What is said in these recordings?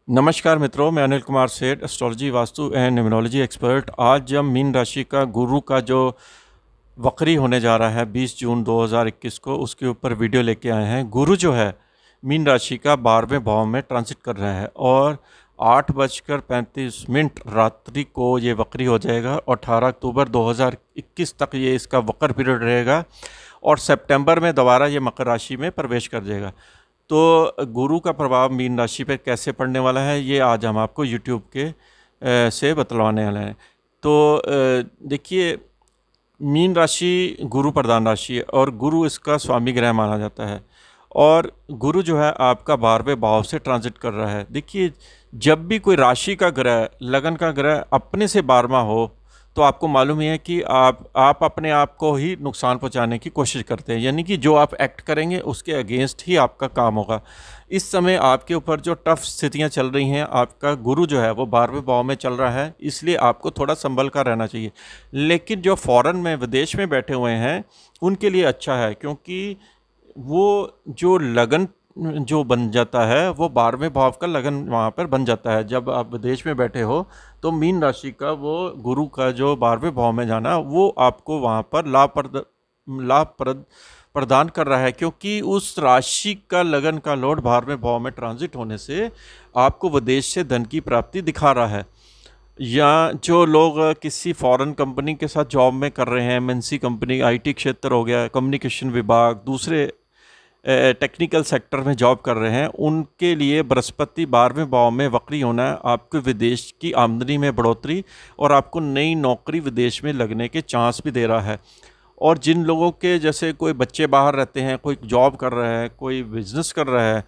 नमस्कार मित्रों, मैं अनिल कुमार सेठ, astrology, vastu and numerology expert. आज जब मीन राशि का गुरु का जो वक्री होने जा रहा है 20 जून 2021 को, उसके ऊपर वीडियो लेके आए हैं। गुरु जो है मीन राशि का 12वें भाव में ट्रांसिट कर रहा है और 8:35 रात्रि को ये वक्री हो जाएगा और 18 अक्टूबर 2021 तक ये इसका वक्र पीरियड रहेगा और सितंबर में दोबारा ये मकर राशि में प्रवेश कर जाएगा। तो गुरु का प्रभाव मीन राशि पर कैसे पड़ने वाला है, ये आज हम आपको यूट्यूब के से बतलवाने वाले हैं। तो देखिए, मीन राशि गुरु प्रधान राशि है और गुरु इसका स्वामी ग्रह माना जाता है और गुरु जो है आपका 12वें भाव से ट्रांजिट कर रहा है। देखिए, जब भी कोई राशि का ग्रह, लगन का ग्रह अपने से 12वां हो तो आपको मालूम ही है कि आप अपने आप को ही नुकसान पहुंचाने की कोशिश करते हैं, यानी कि जो आप एक्ट करेंगे उसके अगेंस्ट ही आपका काम होगा। इस समय आपके ऊपर जो टफ स्थितियां चल रही हैं, आपका गुरु जो है वो 12वें भाव में चल रहा है, इसलिए आपको थोड़ा संभल कर रहना चाहिए। लेकिन जो फॉरेन में, विदेश में बैठे हुए हैं, उनके लिए अच्छा है, क्योंकि वो जो लगन जो बन जाता है वो 12वें भाव का लगन वहाँ पर बन जाता है। जब आप विदेश में बैठे हो तो मीन राशि का वो गुरु का जो 12वें भाव में जाना, वो आपको वहाँ पर लाभ प्रदान कर रहा है, क्योंकि उस राशि का लगन का लॉर्ड 12वें भाव में ट्रांजिट होने से आपको विदेश से धन की प्राप्ति दिखा रहा है। या जो लोग किसी फॉरेन कंपनी के साथ जॉब में कर रहे हैं, एमएनसी कंपनी, आईटी क्षेत्र हो गया, कम्युनिकेशन विभाग, दूसरे टेक्निकल सेक्टर में जॉब कर रहे हैं, उनके लिए बृहस्पति 12वें भाव में वक्री होना आपको विदेश की आमदनी में बढ़ोतरी और आपको नई नौकरी विदेश में लगने के चांस भी दे रहा है। और जिन लोगों के जैसे कोई बच्चे बाहर रहते हैं, कोई जॉब कर रहा है, कोई बिजनेस कर रहा है,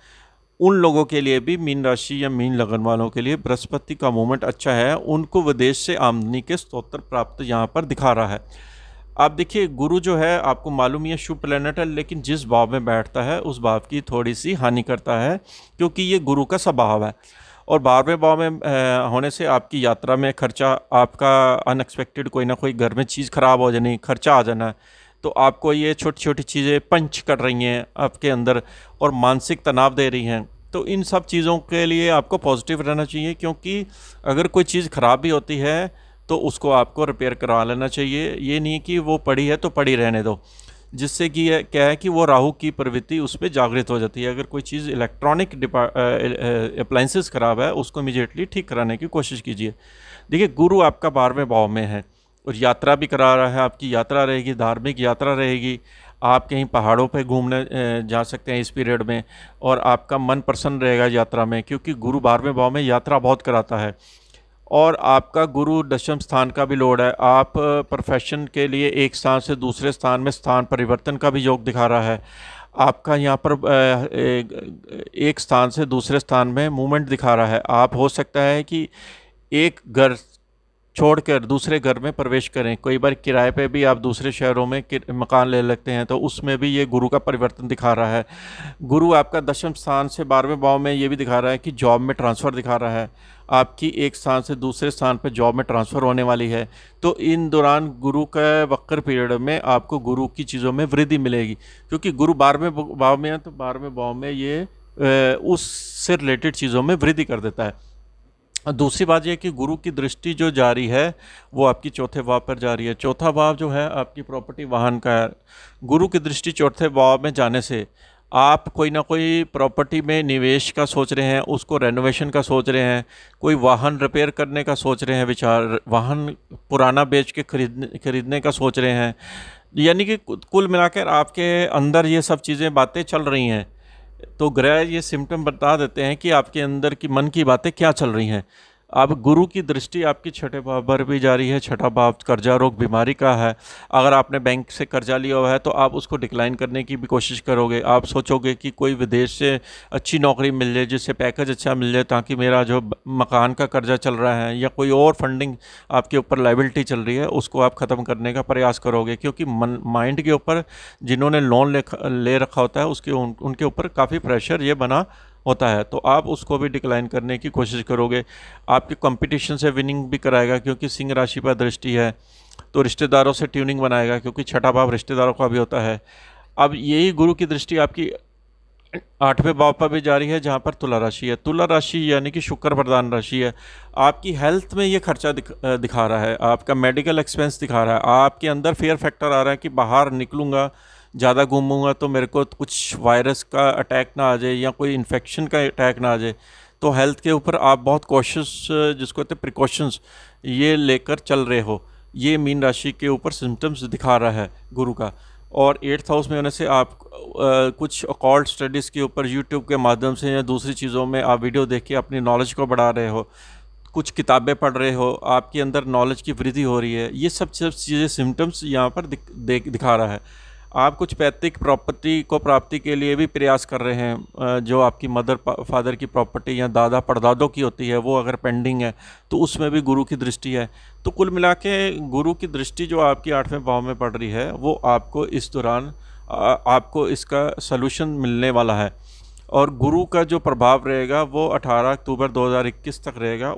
उन लोगों के लिए भी, मीन राशि या मीन लगन वालों के लिए बृहस्पति का मूवमेंट अच्छा है। उनको विदेश से आमदनी के स्रोत प्राप्त यहाँ पर दिखा रहा है। आप देखिए, गुरु जो है आपको मालूम ही है शुभ प्लैनेट है, लेकिन जिस भाव में बैठता है उस भाव की थोड़ी सी हानि करता है, क्योंकि ये गुरु का स्वभाव है। और 12वें भाव में होने से आपकी यात्रा में खर्चा, आपका अनएक्सपेक्टेड कोई ना कोई घर में चीज़ ख़राब हो जानी, खर्चा आ जाना, तो आपको ये छोटी छोटी चीज़ें पंच कर रही हैं आपके अंदर और मानसिक तनाव दे रही हैं। तो इन सब चीज़ों के लिए आपको पॉजिटिव रहना चाहिए, क्योंकि अगर कोई चीज़ ख़राब भी होती है तो उसको आपको रिपेयर करवा लेना चाहिए। ये नहीं कि वो पड़ी है तो पड़ी रहने दो, जिससे कि क्या है कि वो राहु की प्रवृत्ति उस पर जागृत हो जाती है। अगर कोई चीज़ इलेक्ट्रॉनिक अप्लाइंसेस ख़राब है, उसको इमीडिएटली ठीक कराने की कोशिश कीजिए। देखिए, गुरु आपका 12वें भाव में है और यात्रा भी करा रहा है। आपकी यात्रा रहेगी, धार्मिक यात्रा रहेगी, आप कहीं पहाड़ों पे घूमने जा सकते हैं इस पीरियड में, और आपका मन प्रसन्न रहेगा यात्रा में, क्योंकि गुरु 12वें भाव में यात्रा बहुत कराता है। और आपका गुरु दशम स्थान का भी लॉर्ड है। आप प्रोफेशन के लिए एक स्थान से दूसरे स्थान में स्थान परिवर्तन का भी योग दिखा रहा है। आपका यहाँ पर एक स्थान से दूसरे स्थान में मूवमेंट दिखा रहा है। आप हो सकता है कि एक घर छोड़कर दूसरे घर में प्रवेश करें। कई बार किराए पे भी आप दूसरे शहरों में मकान ले लेते हैं, तो उसमें भी ये गुरु का परिवर्तन दिखा रहा है। गुरु आपका दशम स्थान से 12वें भाव में ये भी दिखा रहा है कि जॉब में ट्रांसफ़र दिखा रहा है। आपकी एक स्थान से दूसरे स्थान पर जॉब में ट्रांसफ़र होने वाली है। तो इन दौरान गुरु का वक्र पीरियड में आपको गुरु की चीज़ों में वृद्धि मिलेगी, क्योंकि गुरु 12वें भाव में है, तो 12वें भाव में ये उससे रिलेटेड चीज़ों में वृद्धि कर देता है। दूसरी बात यह कि गुरु की दृष्टि जो जारी है वो आपकी चौथे भाव पर जा रही है। चौथा भाव जो है आपकी प्रॉपर्टी वाहन का है। गुरु की दृष्टि चौथे भाव में जाने से आप कोई ना कोई प्रॉपर्टी में निवेश का सोच रहे हैं, उसको रेनोवेशन का सोच रहे हैं, कोई वाहन रिपेयर करने का सोच रहे हैं, विचार वाहन पुराना बेच के खरीदने का सोच रहे हैं। यानी कि कुल मिलाकर आपके अंदर ये सब चीज़ें, बातें चल रही हैं। तो ग्रह ये सिम्टम बता देते हैं कि आपके अंदर की मन की बातें क्या चल रही हैं। अब गुरु की दृष्टि आपकी छठे भाव पर भी जा रही है। छठा भाव कर्जा, रोग, बीमारी का है। अगर आपने बैंक से कर्जा लिया हुआ है तो आप उसको डिक्लाइन करने की भी कोशिश करोगे। आप सोचोगे कि कोई विदेश से अच्छी नौकरी मिल जाए, जिससे पैकेज अच्छा मिल जाए, ताकि मेरा जो मकान का कर्जा चल रहा है या कोई और फंडिंग आपके ऊपर लाइबिलिटी चल रही है, उसको आप ख़त्म करने का प्रयास करोगे। क्योंकि माइंड के ऊपर जिन्होंने लोन ले रखा होता है उसके उनके ऊपर काफ़ी प्रेशर ये बना होता है, तो आप उसको भी डिक्लाइन करने की कोशिश करोगे। आपके कंपटीशन से विनिंग भी कराएगा, क्योंकि सिंह राशि पर दृष्टि है, तो रिश्तेदारों से ट्यूनिंग बनाएगा, क्योंकि छठा भाव रिश्तेदारों का भी होता है। अब यही गुरु की दृष्टि आपकी 8वें भाव पर भी जारी है जहाँ पर तुला राशि है। तुला राशि यानी कि शुक्र प्रधान राशि है। आपकी हेल्थ में ये खर्चा दिखा रहा है, आपका मेडिकल एक्सपेंस दिखा रहा है, आपके अंदर फेयर फैक्टर आ रहा है कि बाहर निकलूँगा, ज़्यादा घूमूंगा तो मेरे को कुछ वायरस का अटैक ना आ जाए या कोई इन्फेक्शन का अटैक ना आ जाए। तो हेल्थ के ऊपर आप बहुत कॉशियस, जिसको कहते हैं प्रिकॉशंस, ये लेकर चल रहे हो। ये मीन राशि के ऊपर सिम्टम्स दिखा रहा है गुरु का। और 8th हाउस में होने से आप कुछ ऑकल्ट स्टडीज़ के ऊपर यूट्यूब के माध्यम से या दूसरी चीज़ों में आप वीडियो देख के अपनी नॉलेज को बढ़ा रहे हो, कुछ किताबें पढ़ रहे हो, आपके अंदर नॉलेज की वृद्धि हो रही है। ये सब चीज़ें सिम्टम्स यहाँ पर दिखा रहा है। आप कुछ पैतृक प्रॉपर्टी को प्राप्ति के लिए भी प्रयास कर रहे हैं। जो आपकी मदर फादर की प्रॉपर्टी या दादा परदादों की होती है, वो अगर पेंडिंग है तो उसमें भी गुरु की दृष्टि है। तो कुल मिला के गुरु की दृष्टि जो आपकी 8वें भाव में पड़ रही है, वो आपको इस दौरान आपको इसका सलूशन मिलने वाला है। और गुरु का जो प्रभाव रहेगा वो 18 अक्टूबर 2021 तक रहेगा।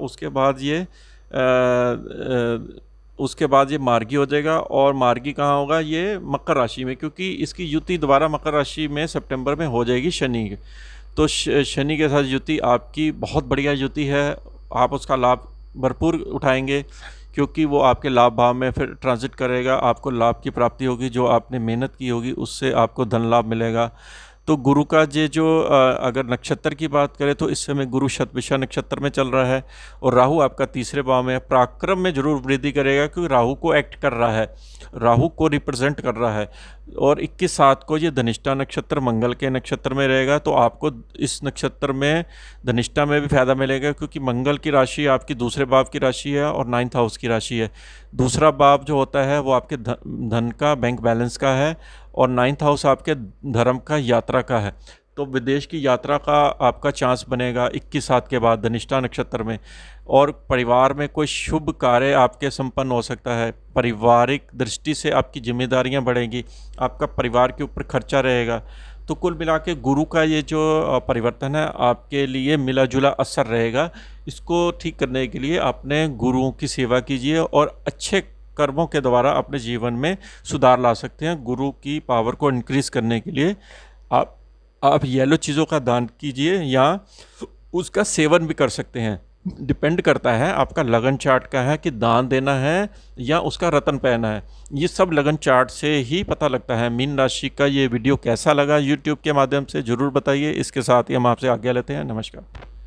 उसके बाद ये मार्गी हो जाएगा। और मार्गी कहाँ होगा? ये मकर राशि में, क्योंकि इसकी युति दोबारा मकर राशि में सितंबर में हो जाएगी शनि की। तो शनि के साथ युति आपकी बहुत बढ़िया युति है। आप उसका लाभ भरपूर उठाएंगे, क्योंकि वो आपके लाभ भाव में फिर ट्रांजिट करेगा। आपको लाभ की प्राप्ति होगी, जो आपने मेहनत की होगी उससे आपको धन लाभ मिलेगा। तो गुरु का जो अगर नक्षत्र की बात करें तो इस समय गुरु शतभिषा नक्षत्र में चल रहा है। और राहु आपका 3रे भाव में है। पराक्रम में जरूर वृद्धि करेगा, क्योंकि राहु को एक्ट कर रहा है, राहु को रिप्रेजेंट कर रहा है। और 21/7 को ये धनिष्ठा नक्षत्र मंगल के नक्षत्र में रहेगा। तो आपको इस नक्षत्र में धनिष्ठा में भी फायदा मिलेगा, क्योंकि मंगल की राशि आपकी 2रे भाव की राशि है और 9th हाउस की राशि है। 2रा भाव जो होता है वो आपके धन का, बैंक बैलेंस का है। और 9th हाउस आपके धर्म का, यात्रा का है। तो विदेश की यात्रा का आपका चांस बनेगा 21/7 के बाद धनिष्ठा नक्षत्र में। और परिवार में कोई शुभ कार्य आपके संपन्न हो सकता है। पारिवारिक दृष्टि से आपकी जिम्मेदारियां बढ़ेंगी, आपका परिवार के ऊपर खर्चा रहेगा। तो कुल मिला के गुरु का ये जो परिवर्तन है आपके लिए मिला जुला असर रहेगा। इसको ठीक करने के लिए अपने गुरुओं की सेवा कीजिए और अच्छे कर्मों के द्वारा अपने जीवन में सुधार ला सकते हैं। गुरु की पावर को इंक्रीज करने के लिए आप येलो चीज़ों का दान कीजिए या उसका सेवन भी कर सकते हैं। डिपेंड करता है आपका लगन चार्ट का है कि दान देना है या उसका रतन पहना है। ये सब लगन चार्ट से ही पता लगता है। मीन राशि का ये वीडियो कैसा लगा यूट्यूब के माध्यम से ज़रूर बताइए। इसके साथ ही हम आपसे आज्ञा लेते हैं। नमस्कार।